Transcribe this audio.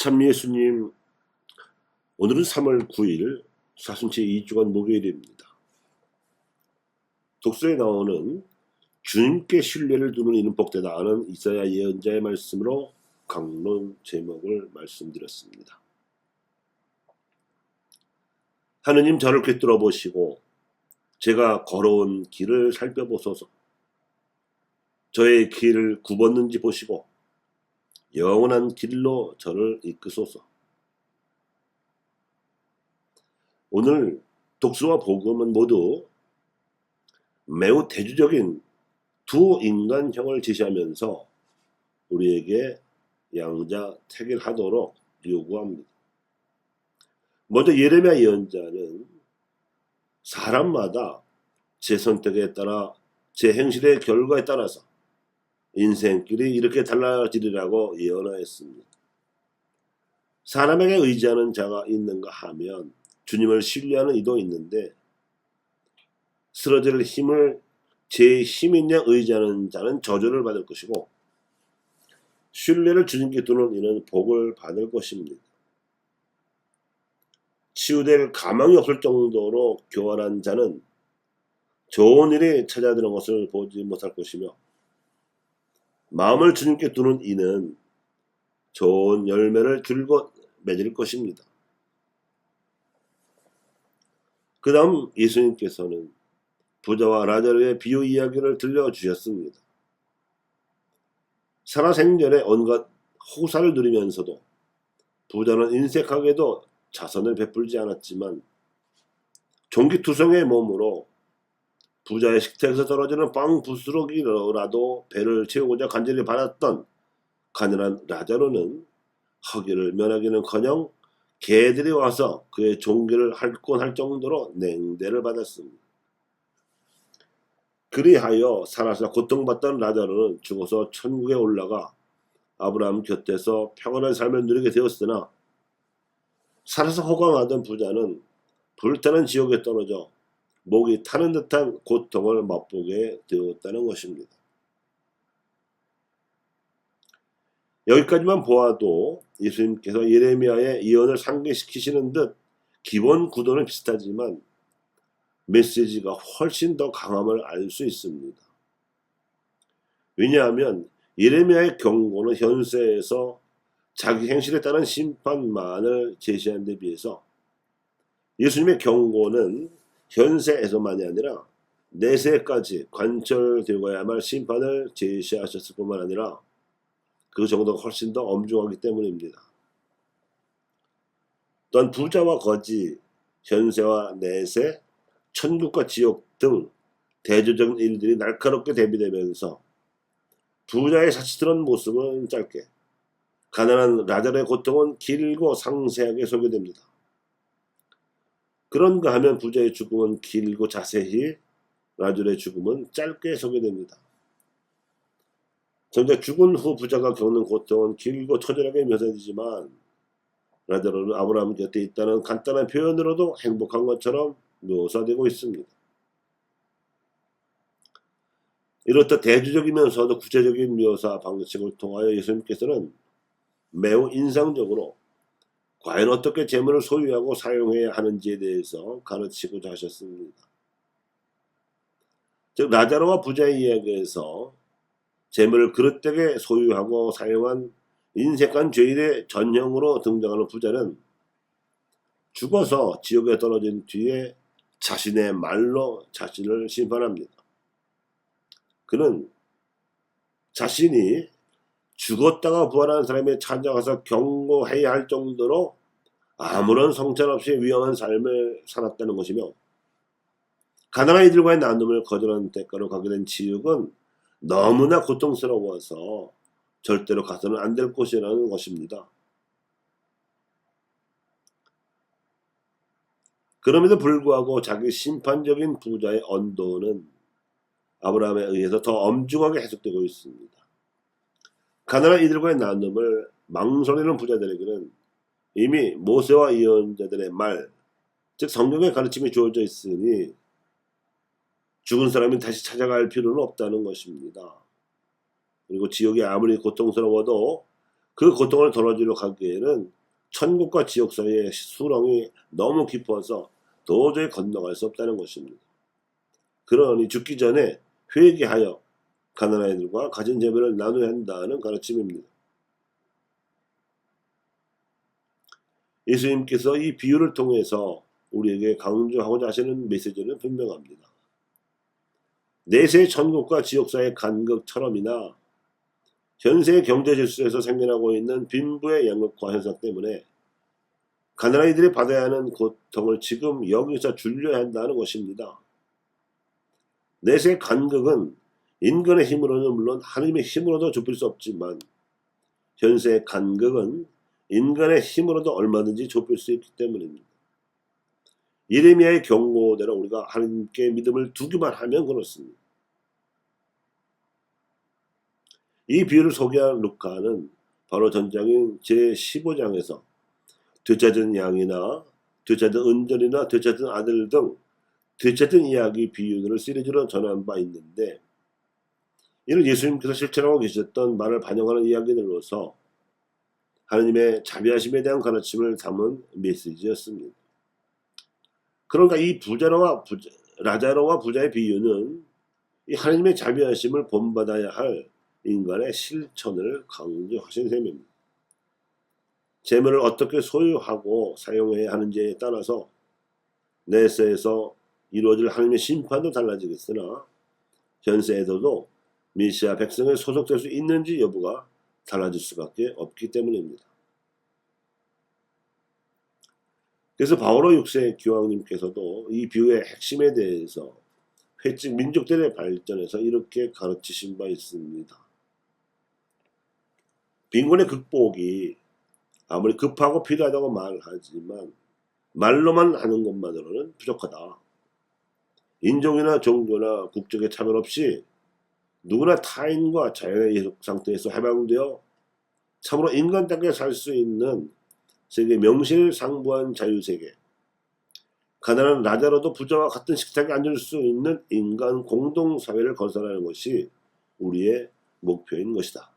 참 예수님, 오늘은 3월 9일 사순체 2주간 목요일입니다. 독서에 나오는 주님께 신뢰를 두는 이는 복되다 하는 이사야 예언자의 말씀으로 강론 제목을 말씀드렸습니다. 하느님 저를 꿰뚫어 보시고 제가 걸어온 길을 살펴보소서. 저의 길을 굽었는지 보시고 영원한 길로 저를 이끄소서. 오늘 독서와 복음은 모두 매우 대조적인 두 인간형을 제시하면서 우리에게 양자택일하도록 요구합니다. 먼저 예레미야 예언자는 사람마다 제 선택에 따라 제 행실의 결과에 따라서 인생길이 이렇게 달라지리라고 예언하였습니다. 사람에게 의지하는 자가 있는가 하면 주님을 신뢰하는 이도 있는데 쓰러질 힘을 제 힘있냐 의지하는 자는 저주를 받을 것이고 신뢰를 주님께 두는 이는 복을 받을 것입니다. 치유될 가망이 없을 정도로 교활한 자는 좋은 일이 찾아드는 것을 보지 못할 것이며 마음을 주님께 두는 이는 좋은 열매를 줄곧 맺을 것입니다. 그 다음 예수님께서는 부자와 라자르의 비유 이야기를 들려주셨습니다. 살아생전에 온갖 호사를 누리면서도 부자는 인색하게도 자선을 베풀지 않았지만 종기투성의 몸으로 부자의 식탁에서 떨어지는 빵 부스러기라도 배를 채우고자 간절히 받았던 가난한 라자로는 허기를 면하기는커녕 개들이 와서 그의 종기를 핥곤 할 정도로 냉대를 받았습니다. 그리하여 살아서 고통받던 라자로는 죽어서 천국에 올라가 아브라함 곁에서 평안한 삶을 누리게 되었으나 살아서 호강하던 부자는 불타는 지옥에 떨어져 목이 타는 듯한 고통을 맛보게 되었다는 것입니다. 여기까지만 보아도 예수님께서 예레미야의 예언을 상기시키시는 듯 기본 구도는 비슷하지만 메시지가 훨씬 더 강함을 알 수 있습니다. 왜냐하면 예레미야의 경고는 현세에서 자기 행실에 따른 심판만을 제시한 데 비해서 예수님의 경고는 현세에서만이 아니라 내세까지 관철되어야만 할 심판을 제시하셨을 뿐만 아니라 그 정도가 훨씬 더 엄중하기 때문입니다. 또한 부자와 거지, 현세와 내세, 천국과 지옥 등 대조적인 일들이 날카롭게 대비되면서 부자의 사치스러운 모습은 짧게, 가난한 라자르의 고통은 길고 상세하게 소개됩니다. 그런가 하면 부자의 죽음은 길고 자세히, 라자르의 죽음은 짧게 소개됩니다. 정작 죽은 후 부자가 겪는 고통은 길고 처절하게 묘사되지만 라자르는 아브라함 곁에 있다는 간단한 표현으로도 행복한 것처럼 묘사되고 있습니다. 이렇듯 대조적이면서도 구체적인 묘사 방식을 통하여 예수님께서는 매우 인상적으로 과연 어떻게 재물을 소유하고 사용해야 하는지에 대해서 가르치고자 하셨습니다. 즉 라자로와 부자의 이야기에서 재물을 그릇되게 소유하고 사용한 인색한 죄인의 전형으로 등장하는 부자는 죽어서 지옥에 떨어진 뒤에 자신의 말로 자신을 심판합니다. 그는 자신이 죽었다가 부활하는 사람이 찾아가서 경고해야 할 정도로 아무런 성찰 없이 위험한 삶을 살았다는 것이며 가난한 이들과의 나눔을 거절한 대가로 가게 된 지옥은 너무나 고통스러워서 절대로 가서는 안 될 곳이라는 것입니다. 그럼에도 불구하고 자기 심판적인 부자의 언도는 아브라함에 의해서 더 엄중하게 해석되고 있습니다. 가난한 이들과의 나눔을 망설이는 부자들에게는 이미 모세와 예언자들의 말, 즉 성경의 가르침이 주어져 있으니 죽은 사람이 다시 찾아갈 필요는 없다는 것입니다. 그리고 지옥이 아무리 고통스러워도 그 고통을 덜어주려 가기에는 천국과 지옥 사이의 수렁이 너무 깊어서 도저히 건너갈 수 없다는 것입니다. 그러니 죽기 전에 회개하여 가난한 아이들과 가진 재물을 나눠야 한다는 가르침입니다. 예수님께서 이 비유를 통해서 우리에게 강조하고자 하시는 메시지는 분명합니다. 내세 천국과 지옥 사이의 간극처럼이나 현세 경제 질서에서 생겨나고 있는 빈부의 양극화 현상 때문에 가난한 이들이 받아야 하는 고통을 지금 여기서 줄여야 한다는 것입니다. 내세 간극은 인간의 힘으로는 물론 하나님의 힘으로도 좁힐 수 없지만 현세의 간극은 인간의 힘으로도 얼마든지 좁힐 수 있기 때문입니다. 예레미야의 경고대로 우리가 하나님께 믿음을 두기만 하면 그렇습니다. 이 비유를 소개한 루카는 바로 전장인 제15장에서 되찾은 양이나 되찾은 은전이나 되찾은 아들 등 되찾은 이야기 비유들을 시리즈로 전한 바 있는데, 이는 예수님께서 실천하고 계셨던 말을 반영하는 이야기들로서 하나님의 자비하심에 대한 가르침을 담은 메시지였습니다. 그러니까 이 라자로와 부자의 비유는 이 하나님의 자비하심을 본받아야 할 인간의 실천을 강조하신 셈입니다. 재물을 어떻게 소유하고 사용해야 하는지에 따라서 내세에서 이루어질 하나님의 심판도 달라지겠으나 현세에서도 메시아 백성에 소속될 수 있는지 여부가 달라질 수밖에 없기 때문입니다. 그래서 바오로 6세 교황님께서도 이 비유의 핵심에 대해서 회칙 민족들의 발전에서 이렇게 가르치신 바 있습니다. 빈곤의 극복이 아무리 급하고 필요하다고 말하지만 말로만 하는 것만으로는 부족하다. 인종이나 종교나 국적의 차별 없이 누구나 타인과 자연의 예속 상태에서 해방되어 참으로 인간답게 살 수 있는 세계 명실상부한 자유세계, 가난한 라자로도 부자와 같은 식탁에 앉을 수 있는 인간 공동사회를 건설하는 것이 우리의 목표인 것이다.